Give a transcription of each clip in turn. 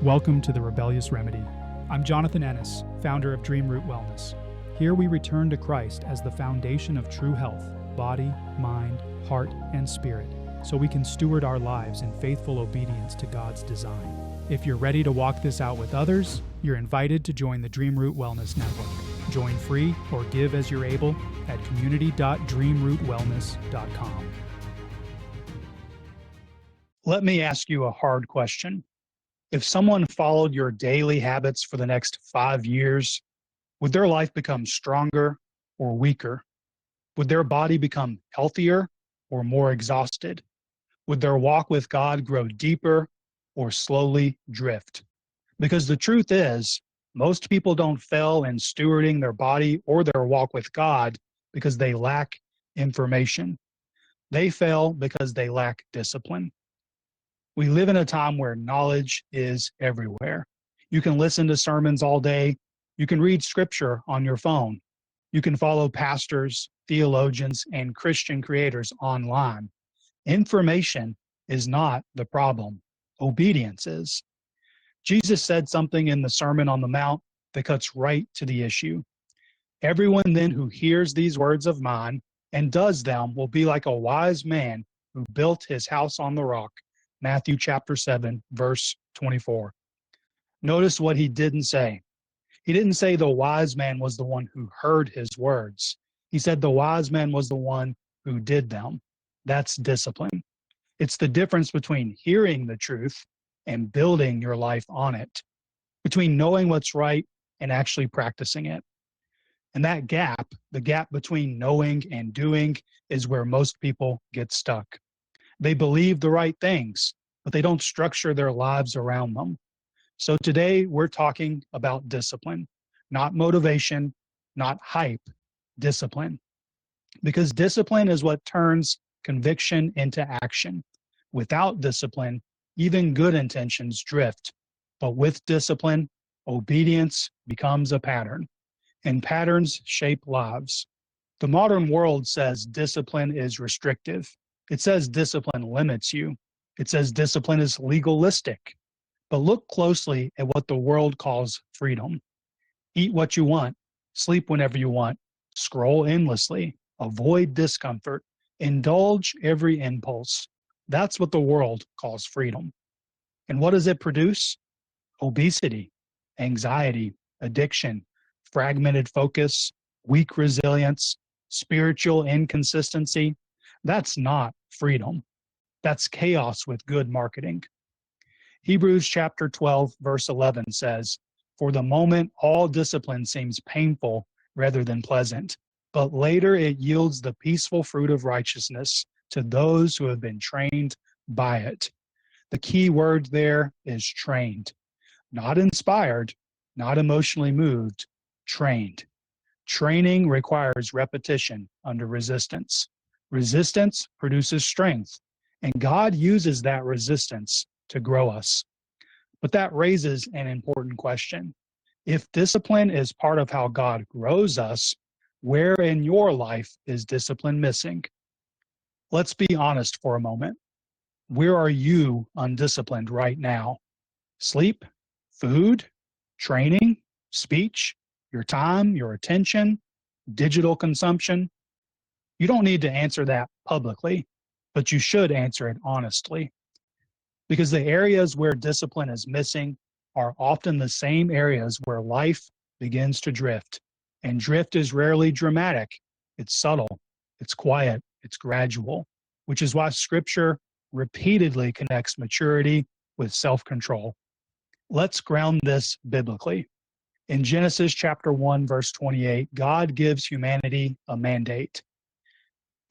Welcome to the Rebellious Remedy. I'm Jonathon Ennis, founder of Dream Root Wellness. Here we return to Christ as the foundation of true health, body, mind, heart, and spirit, so we can steward our lives in faithful obedience to God's design. If you're ready to walk this out with others, you're invited to join the Dream Root Wellness Network. Join free or give as you're able at community.dreamrootwellness.com. Let me ask you a hard question. If someone followed your daily habits for the next 5 years, would their life become stronger or weaker? Would their body become healthier or more exhausted? Would their walk with God grow deeper or slowly drift? Because the truth is, most people don't fail in stewarding their body or their walk with God because they lack information. They fail because they lack discipline. We live in a time where knowledge is everywhere. You can listen to sermons all day. You can read scripture on your phone. You can follow pastors, theologians, and Christian creators online. Information is not the problem. Obedience is. Jesus said something in the Sermon on the Mount that cuts right to the issue. Everyone then who hears these words of mine and does them will be like a wise man who built his house on the rock. Matthew chapter 7, verse 24. Notice what he didn't say. He didn't say the wise man was the one who heard his words. He said the wise man was the one who did them. That's discipline. It's the difference between hearing the truth and building your life on it, between knowing what's right and actually practicing it. And that gap, the gap between knowing and doing, is where most people get stuck. They believe the right things, but they don't structure their lives around them. So today we're talking about discipline, not motivation, not hype, discipline. Because discipline is what turns conviction into action. Without discipline, even good intentions drift. But with discipline, obedience becomes a pattern, and patterns shape lives. The modern world says discipline is restrictive. It says discipline limits you. It says discipline is legalistic. But look closely at what the world calls freedom. Eat what you want, sleep whenever you want, scroll endlessly, avoid discomfort, indulge every impulse. That's what the world calls freedom. And what does it produce? Obesity, anxiety, addiction, fragmented focus, weak resilience, spiritual inconsistency. That's not freedom. That's chaos with good marketing. Hebrews chapter 12, verse 11 says, "For the moment, all discipline seems painful rather than pleasant, but later it yields the peaceful fruit of righteousness to those who have been trained by it." The key word there is trained. Not inspired, not emotionally moved, trained. Training requires repetition under resistance. Resistance produces strength, and God uses that resistance to grow us. But that raises an important question. If discipline is part of how God grows us, where in your life is discipline missing? Let's be honest for a moment. Where are you undisciplined right now? Sleep, food, training, speech, your time, your attention, digital consumption? You don't need to answer that publicly, but you should answer it honestly. Because the areas where discipline is missing are often the same areas where life begins to drift. And drift is rarely dramatic. It's subtle, it's quiet, it's gradual, which is why Scripture repeatedly connects maturity with self-control. Let's ground this biblically. In Genesis chapter 1, verse 28, God gives humanity a mandate.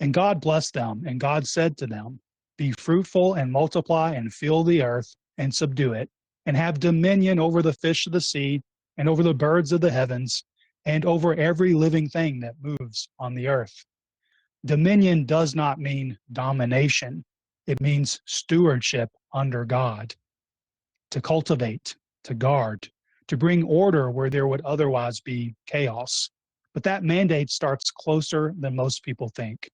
And God blessed them, and God said to them, "Be fruitful and multiply and fill the earth and subdue it, and have dominion over the fish of the sea and over the birds of the heavens and over every living thing that moves on the earth." Dominion does not mean domination. It means stewardship under God. To cultivate, to guard, to bring order where there would otherwise be chaos. But that mandate starts closer than most people think.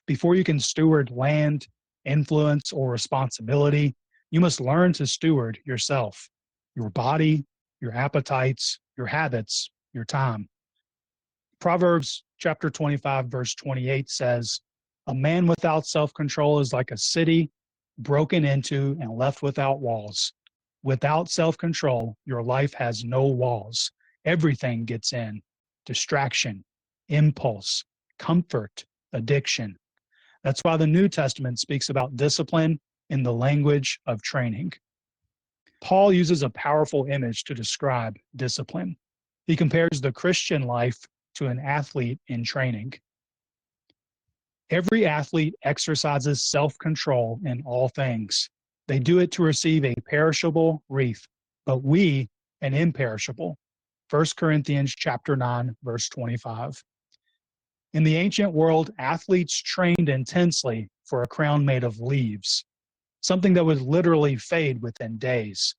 Before you can steward land, influence, or responsibility, you must learn to steward yourself. your body, your appetites, your habits, your time. Proverbs chapter 25, verse 28 says, "A man without self-control is like a city broken into and left without walls." Without self-control, your life has no walls. Everything gets in: distraction, impulse, comfort, addiction. That's why the New Testament speaks about discipline in the language of training. Paul uses a powerful image to describe discipline. He compares the Christian life to an athlete in training. Every athlete exercises self-control in all things. They do it to receive a perishable wreath, but we an imperishable. 1 Corinthians chapter 9, verse 25. In the ancient world, athletes trained intensely for a crown made of leaves, something that would literally fade within days.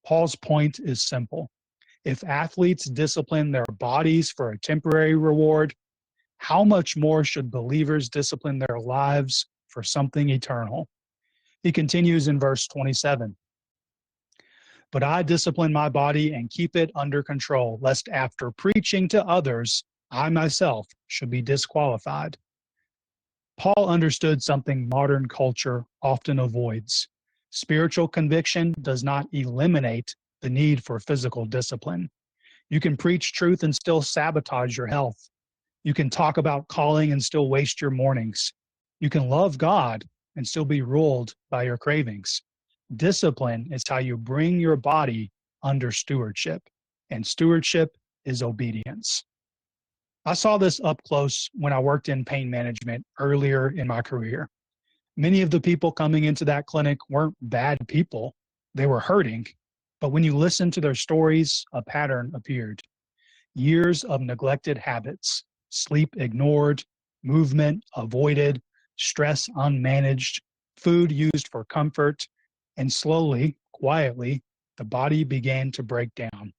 Paul's point is simple. If athletes discipline their bodies for a temporary reward, how much more should believers discipline their lives for something eternal? He continues in verse 27. But I discipline my body and keep it under control, lest after preaching to others, I myself should be disqualified. Paul understood something modern culture often avoids. Spiritual conviction does not eliminate the need for physical discipline. You can preach truth and still sabotage your health. You can talk about calling and still waste your mornings. You can love God and still be ruled by your cravings. Discipline is how you bring your body under stewardship, and stewardship is obedience. I saw this up close when I worked in pain management earlier in my career. Many of the people coming into that clinic weren't bad people. They were hurting, but when you listen to their stories, a pattern appeared. Years of neglected habits, sleep ignored, movement avoided, stress unmanaged, food used for comfort, and slowly, quietly, the body began to break down.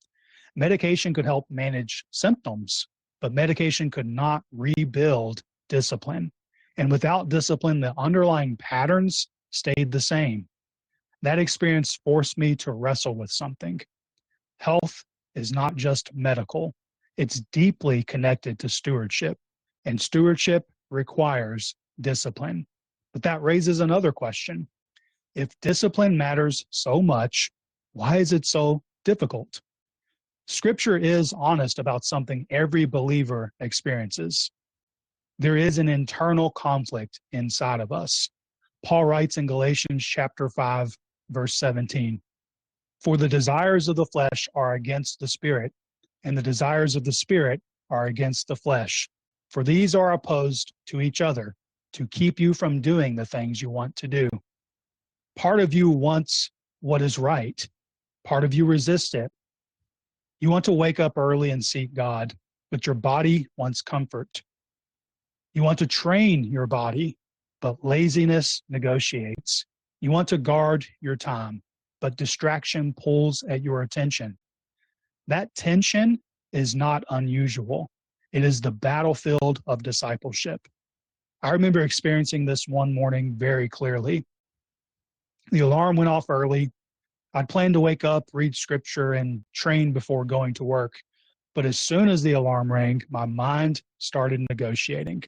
Medication could help manage symptoms, but medication could not rebuild discipline. And without discipline, the underlying patterns stayed the same. That experience forced me to wrestle with something. Health is not just medical. It's deeply connected to stewardship, and stewardship requires discipline. But that raises another question. If discipline matters so much, why is it so difficult? Scripture is honest about something every believer experiences. There is an internal conflict inside of us. Paul writes in Galatians chapter 5, verse 17, "For the desires of the flesh are against the Spirit, and the desires of the Spirit are against the flesh. For these are opposed to each other, to keep you from doing the things you want to do." Part of you wants what is right. Part of you resists it. You want to wake up early and seek God, but your body wants comfort. You want to train your body, but laziness negotiates. You want to guard your time, but distraction pulls at your attention. That tension is not unusual. It is the battlefield of discipleship. I remember experiencing this one morning very clearly. The alarm went off early. I'd planned to wake up, read scripture, and train before going to work. But as soon as the alarm rang, my mind started negotiating.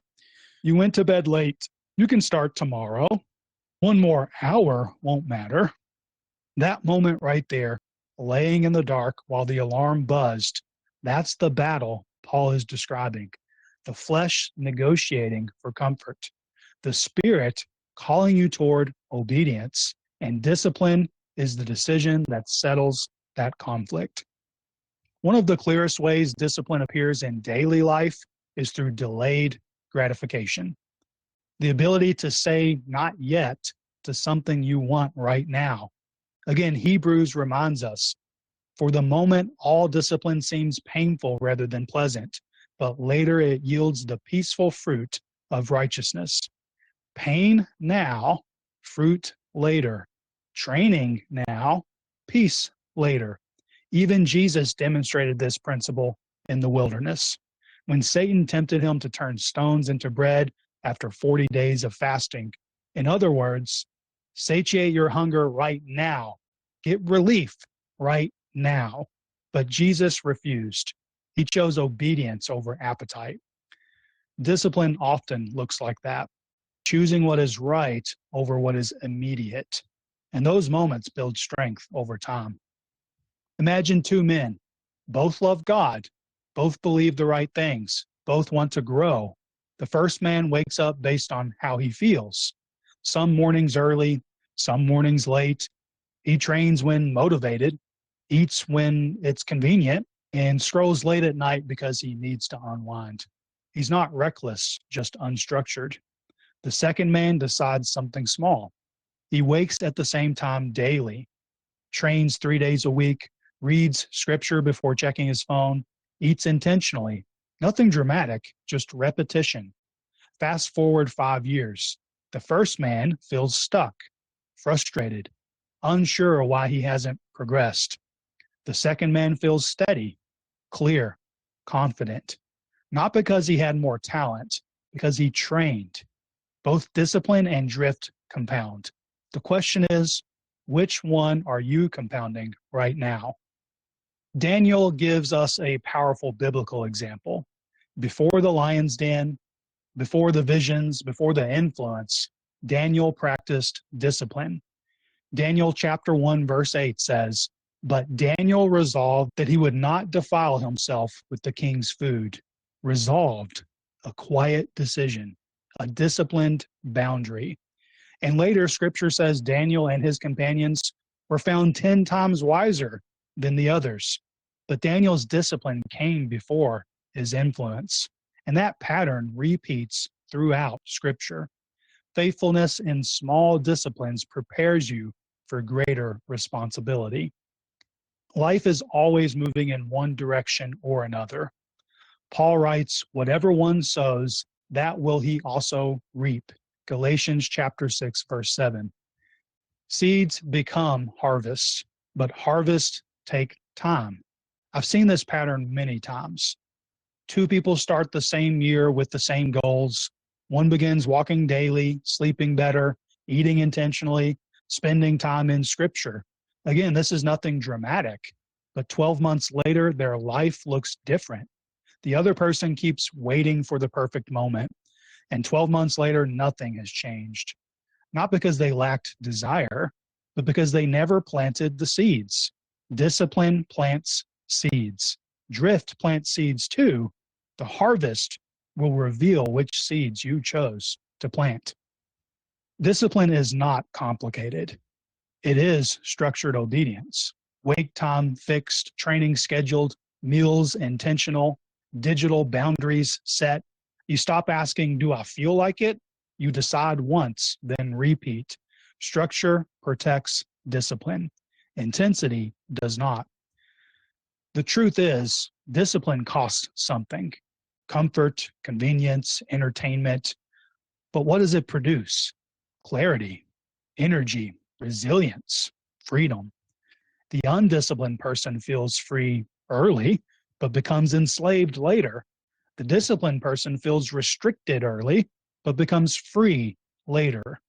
You went to bed late. You can start tomorrow. One more hour won't matter. That moment right there, laying in the dark while the alarm buzzed, that's the battle Paul is describing. The flesh negotiating for comfort. The Spirit calling you toward obedience. And discipline is the decision that settles that conflict. One of the clearest ways discipline appears in daily life is through delayed gratification. The ability to say not yet to something you want right now. Again, Hebrews reminds us, for the moment, all discipline seems painful rather than pleasant, but later it yields the peaceful fruit of righteousness. Pain now, fruit later. Training now, peace later. Even Jesus demonstrated this principle in the wilderness. When Satan tempted him to turn stones into bread after 40 days of fasting. In other words, satiate your hunger right now. Get relief right now. But Jesus refused. He chose obedience over appetite. Discipline often looks like that, choosing what is right over what is immediate. And those moments build strength over time. Imagine two men, both love God, both believe the right things, both want to grow. The first man wakes up based on how he feels. Some mornings early, some mornings late. He trains when motivated, eats when it's convenient, and scrolls late at night because he needs to unwind. He's not reckless, just unstructured. The second man decides something small. He wakes at the same time daily, trains 3 days a week, reads scripture before checking his phone, eats intentionally. Nothing dramatic, just repetition. Fast forward 5 years. The first man feels stuck, frustrated, unsure why he hasn't progressed. The second man feels steady, clear, confident. Not because he had more talent, because he trained. Both discipline and drift compound. The question is, which one are you compounding right now? Daniel gives us a powerful biblical example. Before the lion's den, before the visions, before the influence, Daniel practiced discipline. Daniel chapter 1 verse 8 says, "But Daniel resolved that he would not defile himself with the king's food." Resolved, a quiet decision, a disciplined boundary. And later, scripture says Daniel and his companions were found 10 times wiser than the others. But Daniel's discipline came before his influence. And that pattern repeats throughout scripture. Faithfulness in small disciplines prepares you for greater responsibility. Life is always moving in one direction or another. Paul writes, "Whatever one sows, that will he also reap." Galatians chapter 6, verse 7. Seeds become harvests, but harvests take time. I've seen this pattern many times. Two people start the same year with the same goals. One begins walking daily, sleeping better, eating intentionally, spending time in scripture. Again, this is nothing dramatic, but 12 months later, their life looks different. The other person keeps waiting for the perfect moment, and 12 months later, nothing has changed. Not because they lacked desire, but because they never planted the seeds. Discipline plants seeds. Drift plants seeds too. The harvest will reveal which seeds you chose to plant. Discipline is not complicated. It is structured obedience. Wake time fixed, training scheduled, meals intentional, digital boundaries set. You stop asking, do I feel like it? You decide once, then repeat. Structure protects discipline. Intensity does not. The truth is, discipline costs something. Comfort, convenience, entertainment. But what does it produce? Clarity, energy, resilience, freedom. The undisciplined person feels free early, but becomes enslaved later. The disciplined person feels restricted early, but becomes free later.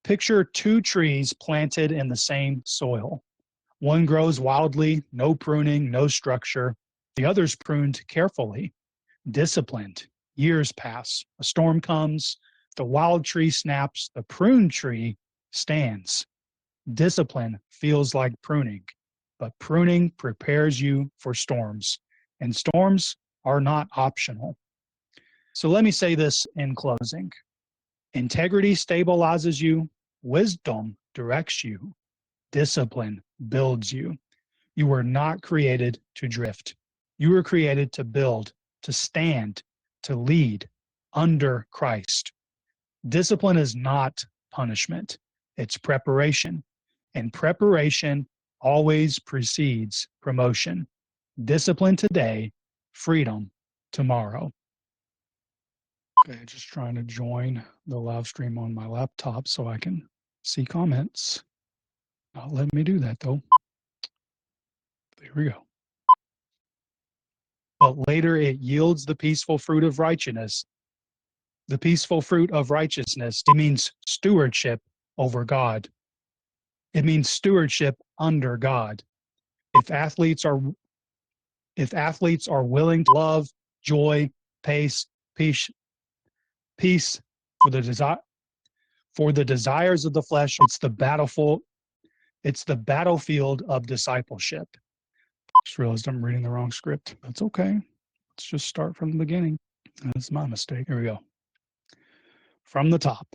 Picture two trees planted in the same soil. One grows wildly, no pruning, no structure. The other's pruned carefully, disciplined. Years pass, a storm comes, the wild tree snaps, the pruned tree stands. Discipline feels like pruning, but pruning prepares you for storms, and storms are not optional. So let me say this in closing. Integrity stabilizes you, wisdom directs you, discipline builds you. You were not created to drift. You were created to build, to stand, to lead under Christ. Discipline is not punishment, it's preparation. And preparation always precedes promotion. Discipline today, freedom tomorrow. Okay, just trying to join the live stream on my laptop so I can see comments. Not letting me do that though. There we go. But later it yields the peaceful fruit of righteousness. The peaceful fruit of righteousness, it means stewardship over God. It means stewardship under God. If athletes are willing to love, joy, peace, peace for the desires of the flesh, it's the battlefield of discipleship. Just realized I'm reading the wrong script. That's okay. Let's just start from the beginning. That's my mistake. Here we go. From the top.